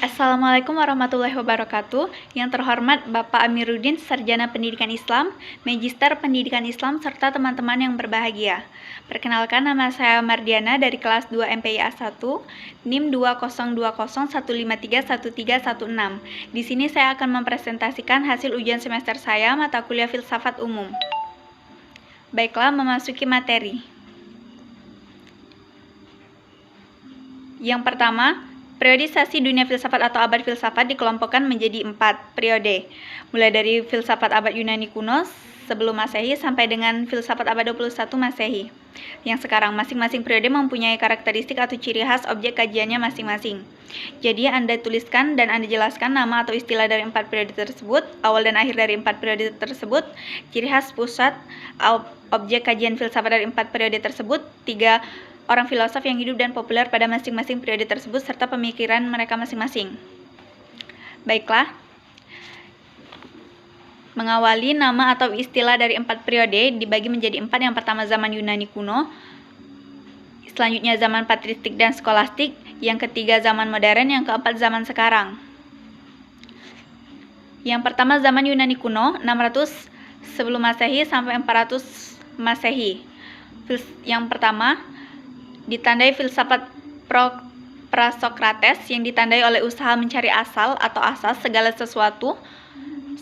Assalamualaikum warahmatullahi wabarakatuh. Yang terhormat Bapak Amiruddin, Sarjana Pendidikan Islam, Magister Pendidikan Islam, serta teman-teman yang berbahagia. Perkenalkan, nama saya Mardiana dari kelas 2 MPIA 1, NIM 20201531316. Di sini saya akan mempresentasikan hasil ujian semester saya mata kuliah Filsafat Umum. Baiklah, memasuki materi. Yang pertama, periodisasi dunia filsafat atau abad filsafat dikelompokkan menjadi 4 periode, mulai dari filsafat abad Yunani kuno sebelum Masehi sampai dengan filsafat abad 21 Masehi. Yang sekarang masing-masing periode mempunyai karakteristik atau ciri khas objek kajiannya masing-masing. Jadi Anda tuliskan dan Anda jelaskan nama atau istilah dari 4 periode tersebut, awal dan akhir dari 4 periode tersebut, ciri khas pusat objek kajian filsafat dari 4 periode tersebut, 3 orang filosof yang hidup dan populer pada masing-masing periode tersebut, serta pemikiran mereka masing-masing. Baiklah, mengawali nama atau istilah dari 4 periode dibagi menjadi 4. Yang pertama zaman Yunani kuno, selanjutnya zaman patristik dan skolastik, yang ketiga zaman modern, yang keempat zaman sekarang. Yang pertama zaman Yunani kuno, 600 sebelum Masehi sampai 400 Masehi. Yang pertama ditandai filsafat prasokrates yang ditandai oleh usaha mencari asal atau asas segala sesuatu.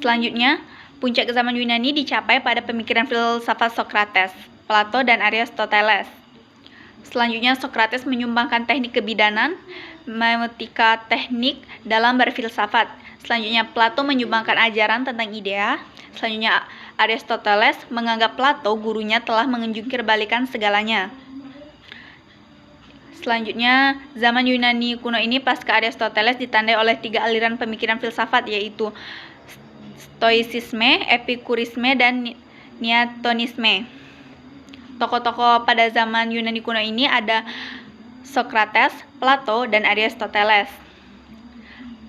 Selanjutnya, puncak zaman Yunani dicapai pada pemikiran filsafat Sokrates, Plato, dan Aristoteles. Selanjutnya, Sokrates menyumbangkan teknik kebidanan, memetika teknik dalam berfilsafat. Selanjutnya, Plato menyumbangkan ajaran tentang idea. Selanjutnya, Aristoteles menganggap Plato gurunya telah menjungkir balikan segalanya. Selanjutnya, zaman Yunani kuno ini pasca Aristoteles ditandai oleh 3 aliran pemikiran filsafat, yaitu Stoicisme, Epikurisme, dan Neoplatonisme. Tokoh-tokoh pada zaman Yunani kuno ini ada Sokrates, Plato, dan Aristoteles.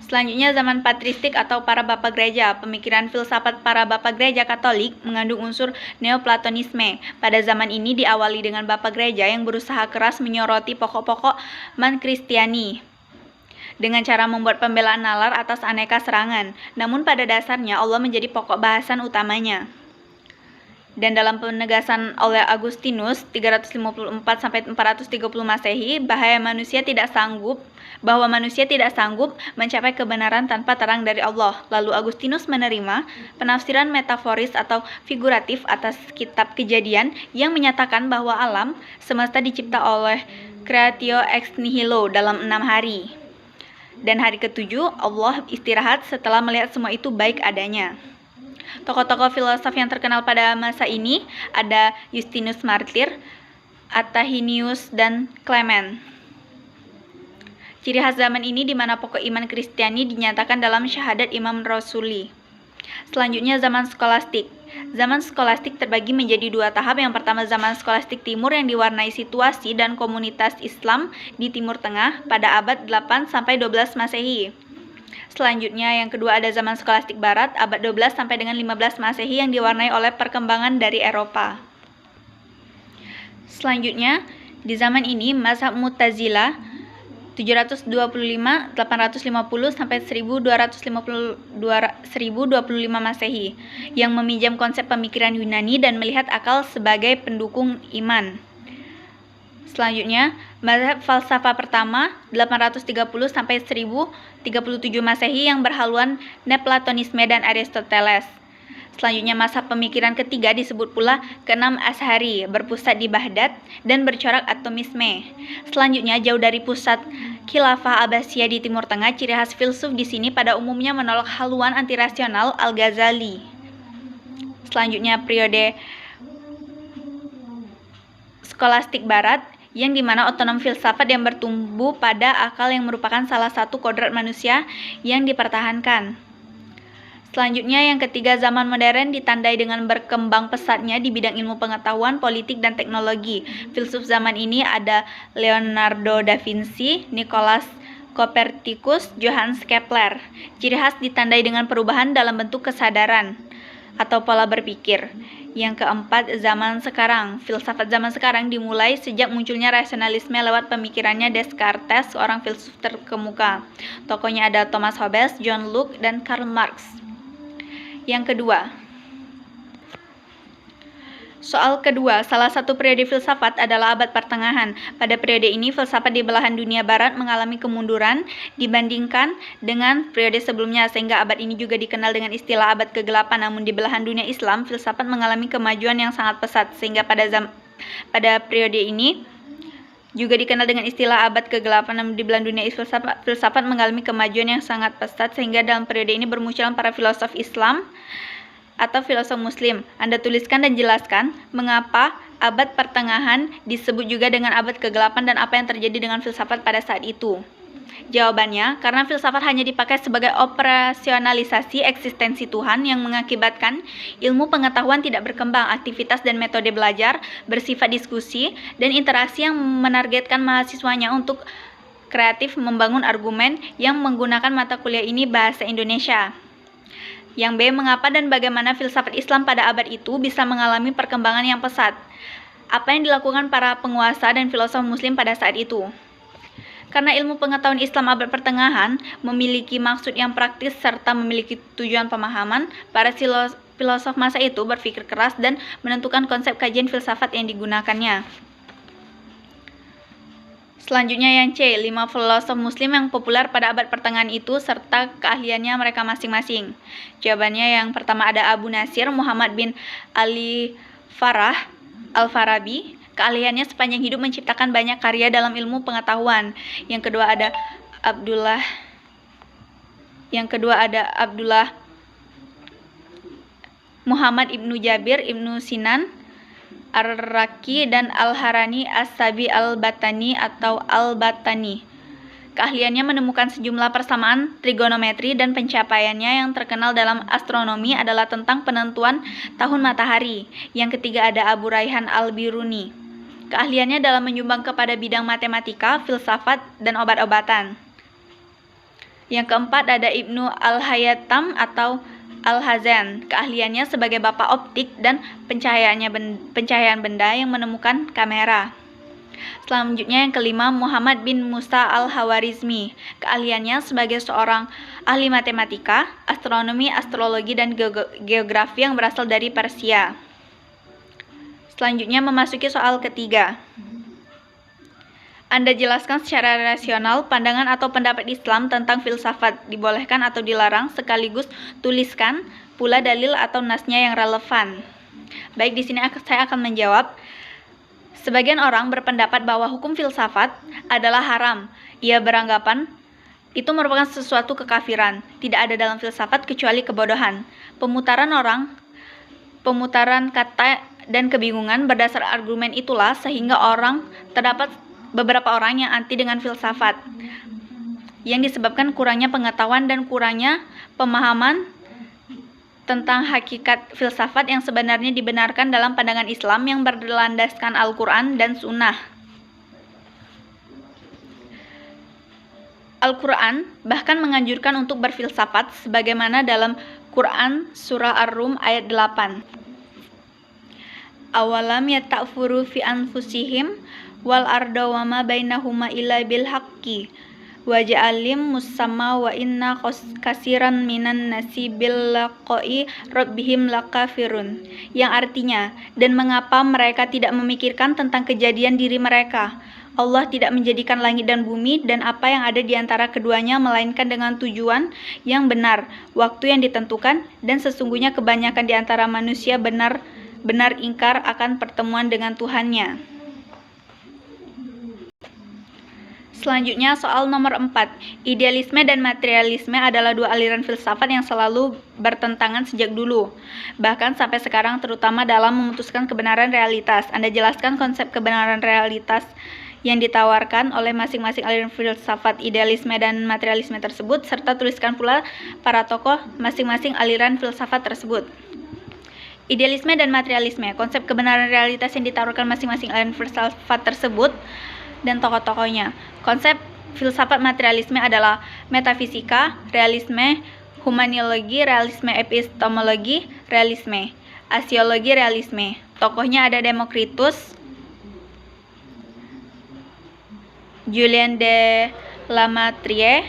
Selanjutnya, zaman patristik atau para bapak gereja. Pemikiran filsafat para bapak gereja Katolik mengandung unsur Neoplatonisme. Pada zaman ini diawali dengan bapak gereja yang berusaha keras menyoroti pokok-pokok man Kristiani dengan cara membuat pembelaan nalar atas aneka serangan. Namun pada dasarnya Allah menjadi pokok bahasan utamanya. Dan dalam penegasan oleh Agustinus 354 sampai 430 Masehi bahwa manusia tidak sanggup mencapai kebenaran tanpa terang dari Allah. Lalu Agustinus menerima penafsiran metaforis atau figuratif atas kitab Kejadian yang menyatakan bahwa alam semesta dicipta oleh creatio ex nihilo dalam 6 hari. Dan hari ke-7 Allah istirahat setelah melihat semua itu baik adanya. Tokoh-tokoh filosof yang terkenal pada masa ini ada Justinus Martyr, Atahinius, dan Clement. Ciri khas zaman ini di mana pokok iman Kristiani dinyatakan dalam syahadat Imam Rasuli. Selanjutnya zaman skolastik. Zaman skolastik terbagi menjadi 2 tahap. Yang pertama zaman skolastik timur yang diwarnai situasi dan komunitas Islam di Timur Tengah pada abad 8 sampai 12 Masehi. Selanjutnya yang kedua ada zaman skolastik barat abad 12 sampai dengan 15 Masehi yang diwarnai oleh perkembangan dari Eropa. Selanjutnya di zaman ini mazhab Mu'tazilah 725 850 sampai 1225 Masehi yang meminjam konsep pemikiran Yunani dan melihat akal sebagai pendukung iman. Selanjutnya, mazhab falsafah pertama 830 sampai 1037 Masehi yang berhaluan Neoplatonisme dan Aristoteles. Selanjutnya, mazhab pemikiran ketiga disebut pula keenam Ashari, berpusat di Baghdad dan bercorak atomisme. Selanjutnya, jauh dari pusat Khilafah Abbasiyah di Timur Tengah, ciri khas filsuf di sini pada umumnya menolak haluan antirasional Al-Ghazali. Selanjutnya, periode skolastik barat yang dimana otonom filsafat yang bertumbuh pada akal yang merupakan salah satu kodrat manusia yang dipertahankan. Selanjutnya yang ketiga zaman modern ditandai dengan berkembang pesatnya di bidang ilmu pengetahuan, politik, dan teknologi. Filsuf zaman ini ada Leonardo da Vinci, Nicolas Copernicus, Johannes Kepler. Ciri khas ditandai dengan perubahan dalam bentuk kesadaran. atau pola berpikir. Yang keempat, zaman sekarang. Filsafat zaman sekarang dimulai sejak munculnya rasionalisme lewat pemikirannya Descartes, seorang filsuf terkemuka. Tokohnya ada Thomas Hobbes, John Locke, dan Karl Marx. Yang kedua, soal kedua, salah satu periode filsafat adalah abad pertengahan. Pada periode ini, filsafat di belahan dunia barat mengalami kemunduran dibandingkan dengan periode sebelumnya, sehingga abad ini juga dikenal dengan istilah abad kegelapan. Namun di belahan dunia Islam, filsafat mengalami kemajuan yang sangat pesat, sehingga pada periode ini juga dikenal dengan istilah abad kegelapan. Namun di belahan dunia filsafat mengalami kemajuan yang sangat pesat, sehingga dalam periode ini bermunculan para filosof Islam atau filosof muslim. Anda tuliskan dan jelaskan mengapa abad pertengahan disebut juga dengan abad kegelapan dan apa yang terjadi dengan filsafat pada saat itu. Jawabannya, karena filsafat hanya dipakai sebagai operasionalisasi eksistensi Tuhan yang mengakibatkan ilmu pengetahuan tidak berkembang, aktivitas dan metode belajar bersifat diskusi dan interaksi yang menargetkan mahasiswanya untuk kreatif membangun argumen yang menggunakan mata kuliah ini bahasa Indonesia. Yang B, mengapa dan bagaimana filsafat Islam pada abad itu bisa mengalami perkembangan yang pesat? Apa yang dilakukan para penguasa dan filosof muslim pada saat itu? Karena ilmu pengetahuan Islam abad pertengahan memiliki maksud yang praktis serta memiliki tujuan pemahaman, para filosof masa itu berpikir keras dan menentukan konsep kajian filsafat yang digunakannya. Selanjutnya yang C, 5 filosof muslim yang populer pada abad pertengahan itu serta keahliannya mereka masing-masing. Jawabannya yang pertama ada Abu Nasir Muhammad bin Ali Farah Al-Farabi. Keahliannya sepanjang hidup menciptakan banyak karya dalam ilmu pengetahuan. Yang kedua ada Abdullah Muhammad ibnu Jabir ibnu Sinan Ar-Raqi dan Al-Harani As-Sabi Al-Batani atau Al-Batani. Keahliannya menemukan sejumlah persamaan trigonometri dan pencapaiannya yang terkenal dalam astronomi adalah tentang penentuan tahun matahari. Yang ketiga ada Abu Raihan Al-Biruni. Keahliannya dalam menyumbang kepada bidang matematika, filsafat, dan obat-obatan. Yang keempat ada Ibnu Al-Haytham atau Al-Hazan. Keahliannya sebagai bapak optik dan pencahayaan benda yang menemukan kamera. Selanjutnya yang kelima, Muhammad bin Musa Al-Hawarizmi. Keahliannya sebagai seorang ahli matematika, astronomi, astrologi, dan geografi yang berasal dari Persia. Selanjutnya memasuki soal ketiga. Anda jelaskan secara rasional pandangan atau pendapat Islam tentang filsafat, dibolehkan atau dilarang, sekaligus tuliskan pula dalil atau nasnya yang relevan. Baik, di sini saya akan menjawab. Sebagian orang berpendapat bahwa hukum filsafat adalah haram. Ia beranggapan itu merupakan sesuatu kekafiran. Tidak ada dalam filsafat kecuali kebodohan. Pemutaran kata dan kebingungan berdasar argumen itulah sehingga terdapat beberapa orang yang anti dengan filsafat, yang disebabkan kurangnya pengetahuan dan kurangnya pemahaman tentang hakikat filsafat yang sebenarnya dibenarkan dalam pandangan Islam yang berlandaskan Al-Quran dan Sunnah. Al-Quran bahkan menganjurkan untuk berfilsafat sebagaimana dalam Quran Surah Ar-Rum ayat 8. Awalam yata'furu fi anfusihim wal arda wa ma bainahuma illa bil haqqi wa ja'alim musamma wa inna kasiran minan nasi bil laqai rabbihim lakafirun, yang artinya, dan mengapa mereka tidak memikirkan tentang kejadian diri mereka. Allah tidak menjadikan langit dan bumi dan apa yang ada di antara keduanya melainkan dengan tujuan yang benar, waktu yang ditentukan, dan sesungguhnya kebanyakan di antara manusia benar ingkar akan pertemuan dengan Tuhannya. Selanjutnya soal nomor 4. Idealisme dan materialisme adalah dua aliran filsafat yang selalu bertentangan sejak dulu, bahkan sampai sekarang, terutama dalam memutuskan kebenaran realitas. Anda jelaskan konsep kebenaran realitas yang ditawarkan oleh masing-masing aliran filsafat idealisme dan materialisme tersebut, serta tuliskan pula para tokoh masing-masing aliran filsafat tersebut. Idealisme dan materialisme, konsep kebenaran realitas yang ditawarkan masing-masing aliran filsafat tersebut dan tokoh-tokohnya. Konsep filsafat materialisme adalah metafisika, realisme, Humanologi, realisme, epistemologi, realisme, asiologi, realisme. Tokohnya ada Demokritus, Julien de Lamettrie,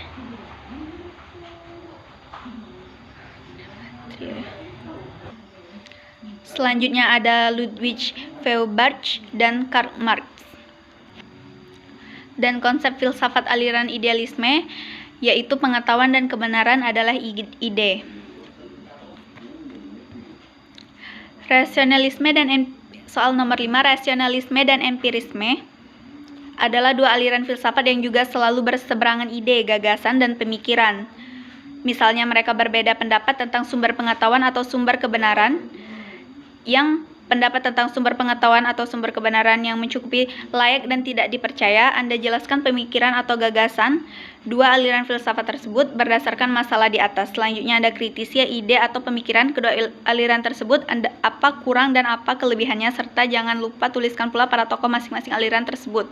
selanjutnya ada Ludwig Feuerbach dan Karl Marx. Dan konsep filsafat aliran idealisme yaitu pengetahuan dan kebenaran adalah ide. Rasionalisme dan soal nomor 5, rasionalisme dan empirisme adalah dua aliran filsafat yang juga selalu berseberangan ide, gagasan, dan pemikiran. Misalnya mereka berbeda pendapat tentang sumber pengetahuan atau sumber kebenaran. Yang pendapat tentang sumber pengetahuan atau sumber kebenaran yang mencukupi, layak, dan tidak dipercaya, Anda jelaskan pemikiran atau gagasan dua aliran filsafat tersebut berdasarkan masalah di atas. Selanjutnya Anda kritisi ide atau pemikiran kedua aliran tersebut, apa kurang dan apa kelebihannya, serta jangan lupa tuliskan pula para tokoh masing-masing aliran tersebut.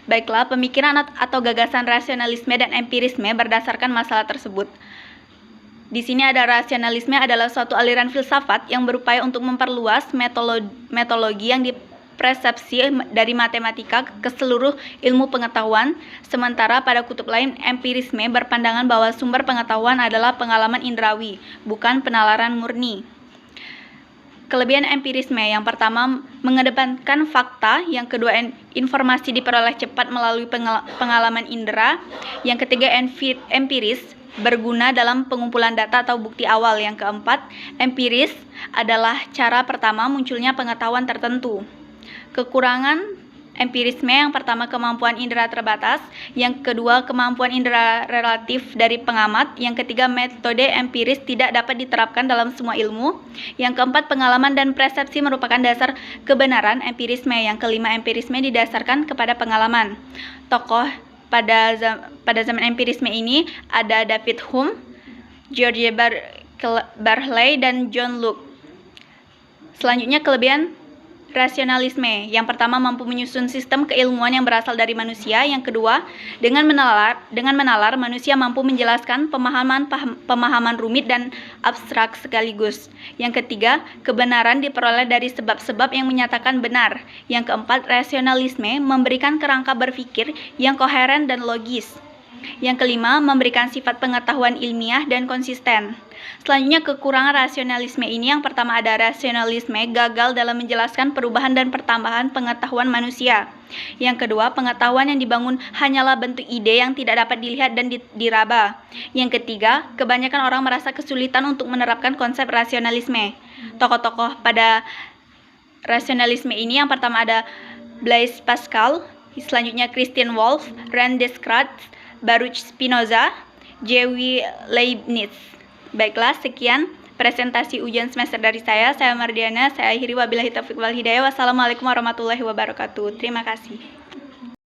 Baiklah, pemikiran atau gagasan rasionalisme dan empirisme berdasarkan masalah tersebut. Di sini ada rasionalisme adalah suatu aliran filsafat yang berupaya untuk memperluas metodologi yang dipersepsi dari matematika ke seluruh ilmu pengetahuan, sementara pada kutub lain empirisme berpandangan bahwa sumber pengetahuan adalah pengalaman indrawi, bukan penalaran murni. Kelebihan empirisme yang pertama mengedepankan fakta, yang kedua informasi diperoleh cepat melalui pengalaman indera, yang ketiga empiris berguna dalam pengumpulan data atau bukti awal, yang keempat empiris adalah cara pertama munculnya pengetahuan tertentu. Kekurangan empirisme yang pertama kemampuan indera terbatas, yang kedua kemampuan indera relatif dari pengamat, yang ketiga metode empiris tidak dapat diterapkan dalam semua ilmu, yang keempat pengalaman dan persepsi merupakan dasar kebenaran empirisme, yang kelima empirisme didasarkan kepada pengalaman. Tokoh pada zaman empirisme ini ada David Hume, George Berkeley, dan John Locke. Selanjutnya kelebihan rasionalisme. Yang pertama mampu menyusun sistem keilmuan yang berasal dari manusia. Yang kedua, dengan menalar manusia mampu menjelaskan pemahaman rumit dan abstrak sekaligus. Yang ketiga, kebenaran diperoleh dari sebab-sebab yang menyatakan benar. Yang keempat, rasionalisme memberikan kerangka berpikir yang koheren dan logis. Yang kelima, memberikan sifat pengetahuan ilmiah dan konsisten. Selanjutnya kekurangan rasionalisme ini, yang pertama ada rasionalisme gagal dalam menjelaskan perubahan dan pertambahan pengetahuan manusia. Yang kedua, pengetahuan yang dibangun hanyalah bentuk ide yang tidak dapat dilihat dan diraba. Yang ketiga, kebanyakan orang merasa kesulitan untuk menerapkan konsep rasionalisme. Tokoh-tokoh pada rasionalisme ini yang pertama ada Blaise Pascal, selanjutnya Christian Wolff, René Descartes, Baruch Spinoza, J.W. Leibniz. Baiklah, sekian presentasi ujian semester dari saya. Saya Mardiana, saya akhiri wabillahi taufiq wal hidayah. Wassalamualaikum warahmatullahi wabarakatuh. Terima kasih.